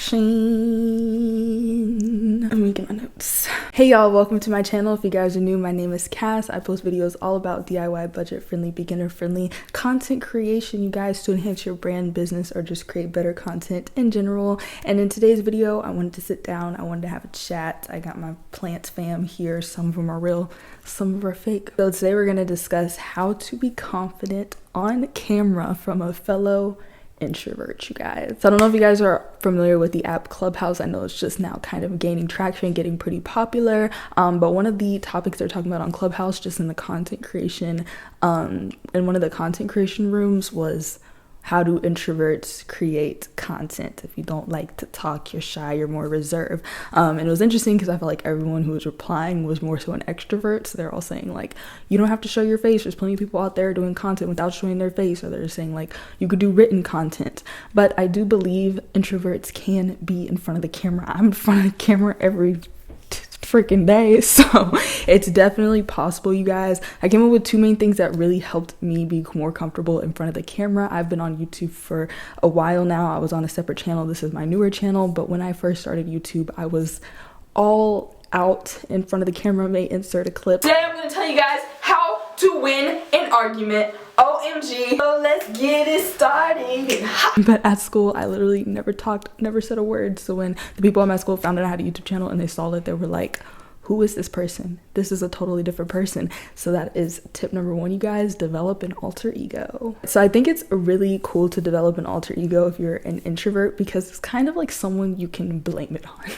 action. Let me get my notes. Hey y'all, welcome to my channel. If you guys are new, my name is Cass. I post videos all about DIY, budget-friendly, beginner-friendly content creation, you guys, to enhance your brand, business, or just create better content in general. And in today's video, I wanted to sit down. I wanted to have a chat. I got my plants fam here. Some of them are real, some of them are fake. So today we're going to discuss how to be confident on camera from a fellow introvert, you guys. So I don't know if you guys are familiar with the app Clubhouse. I know it's just now kind of gaining traction, getting pretty popular. But one of the topics they're talking about on Clubhouse, just in the content creation, in one of the content creation rooms, was how do introverts create content? If you don't like to talk, you're shy, you're more reserved. And it was interesting because I felt like everyone who was replying was more so an extrovert. So they're all saying like, you don't have to show your face. There's plenty of people out there doing content without showing their face. Or they're saying like, you could do written content. But I do believe introverts can be in front of the camera. I'm in front of the camera every freaking day, so it's definitely possible, you guys. I came up with two main things that really helped me be more comfortable in front of the camera. I've been on YouTube for a while now. I was on a separate channel. This is my newer channel, but when I first started YouTube, I was all out in front of the camera. May insert a clip. Today I'm going to tell you guys how to win an argument. OMG. So let's get it started. But at school, I literally never talked, never said a word. So when the people at my school found out I had a YouTube channel and they saw it, they were like, who is this person? This is a totally different person. So that is tip number one, you guys. Develop an alter ego. So I think it's really cool to develop an alter ego if you're an introvert, because it's kind of like someone you can blame it on.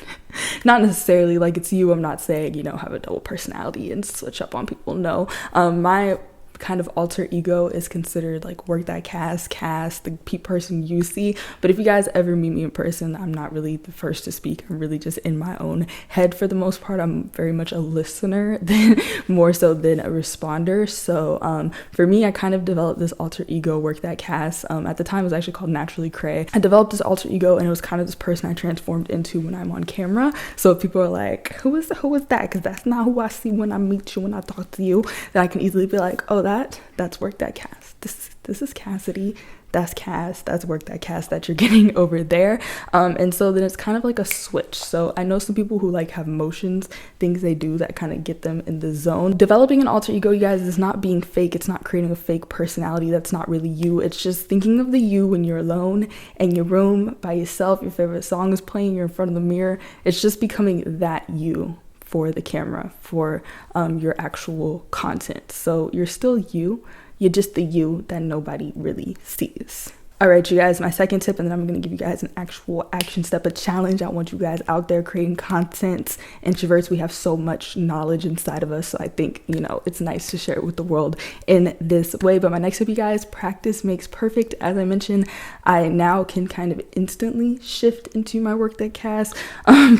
Not necessarily like it's you. I'm not saying, you know, have a double personality and switch up on people. No. My kind of alter ego is considered like workthatcass, the person you see. But if you guys ever meet me in person, I'm not really the first to speak. I'm really just in my own head for the most part. I'm very much a listener than more so than a responder. So for me, I kind of developed this alter ego, workthatcass. At the time it was actually called Naturally Cray. I developed this alter ego and it was kind of this person I transformed into when I'm on camera. So if people are like, who is that? Because that's not who I see when I meet you, when I talk to you. Then I can easily be like, oh, that's workthatcass. This is Cassidy. That's Cass. That's workthatcass that you're getting over there. And so then it's kind of like a switch. So I know some people who like have motions, things they do that kind of get them in the zone. Developing an alter ego, you guys, is not being fake. It's not creating a fake personality that's not really you. It's just thinking of the you when you're alone in your room by yourself. Your favorite song is playing. You're in front of the mirror. It's just becoming that you for the camera, for your actual content. So you're still you, you're just the you that nobody really sees. All right, you guys, my second tip, and then I'm going to give you guys an actual action step, a challenge. I want you guys out there creating content. Introverts, we have so much knowledge inside of us, so I think, you know, it's nice to share it with the world in this way. But my next tip, you guys, practice makes perfect. As I mentioned, I now can kind of instantly shift into my workthatcass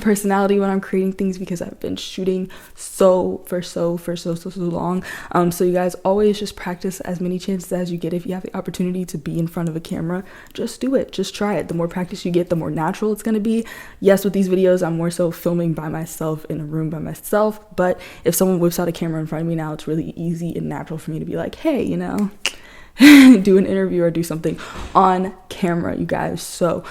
personality when I'm creating things, because I've been shooting so long. So you guys always just practice as many chances as you get. If you have the opportunity to be in front of a camera, just do it. Just try it. The more practice you get, the more natural it's going to be. Yes, with these videos, I'm more so filming by myself in a room by myself. But if someone whips out a camera in front of me now, it's really easy and natural for me to be like, hey, you know, do an interview or do something on camera, you guys. So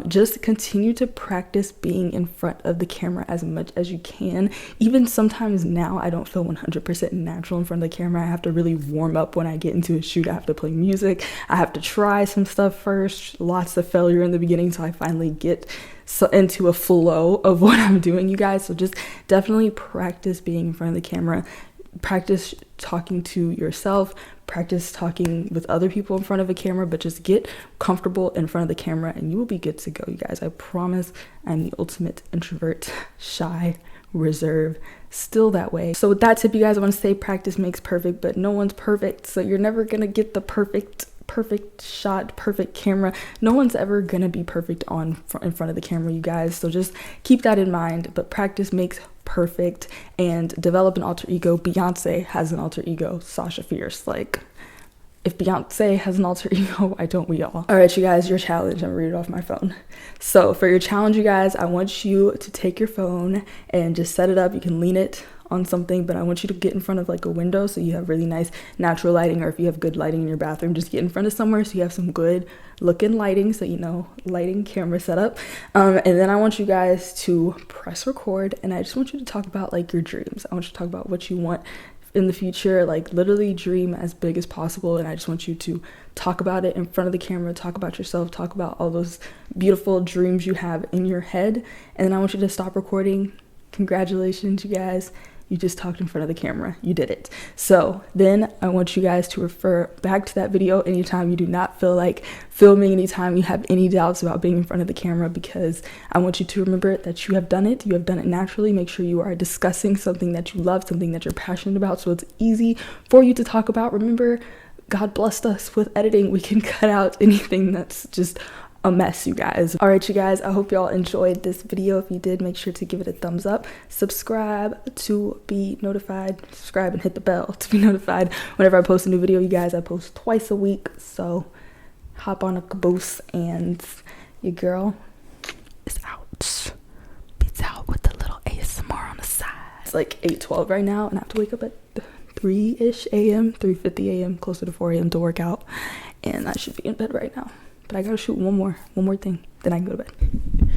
just continue to practice being in front of the camera as much as you can. Even sometimes now I don't feel 100% natural in front of the camera. I have to really warm up when I get into a shoot. I have to play music. I have to try some stuff first. Lots of failure in the beginning till I finally get into a flow of what I'm doing, you guys. So just definitely practice being in front of the camera. Practice talking to yourself, practice talking with other people in front of a camera, but just get comfortable in front of the camera and you will be good to go, you guys. I promise. I'm the ultimate introvert, shy, reserved, still that way. So with that tip, you guys, I want to say practice makes perfect, but no one's perfect. So you're never gonna get the perfect shot, perfect camera. No one's ever gonna be perfect in front of the camera, you guys. So just keep that in mind. But practice makes perfect, and develop an alter ego. Beyonce has an alter ego, Sasha Fierce. Like, if Beyonce has an alter ego, why don't we all? All right, you guys, your challenge. I'm gonna read it off my phone. So for your challenge, you guys, I want you to take your phone and just set it up. You can lean it on something, but I want you to get in front of like a window so you have really nice natural lighting, or if you have good lighting in your bathroom, just get in front of somewhere so you have some good looking lighting, so you know, lighting, camera setup. And then I want you guys to press record, and I just want you to talk about like your dreams. I want you to talk about what you want in the future, like literally dream as big as possible, and I just want you to talk about it in front of the camera, talk about yourself, talk about all those beautiful dreams you have in your head, and then I want you to stop recording. Congratulations, you guys, you just talked in front of the camera, you did it. So then I want you guys to refer back to that video anytime you do not feel like filming, anytime you have any doubts about being in front of the camera, because I want you to remember that you have done it naturally. Make sure you are discussing something that you love, something that you're passionate about, so it's easy for you to talk about. Remember, God blessed us with editing. We can cut out anything that's just a mess, you guys. All right, you guys, I hope y'all enjoyed this video. If you did, make sure to give it a thumbs up, subscribe to be notified, subscribe and hit the bell to be notified whenever I post a new video. You guys, I post twice a week, so hop on a caboose, and your girl is out. Peace out with a little ASMR on the side. It's like 8:12 right now, and I have to wake up at 3-ish a.m., 3:50 a.m., closer to 4 a.m. to work out, and I should be in bed right now. But I gotta shoot one more thing, then I can go to bed.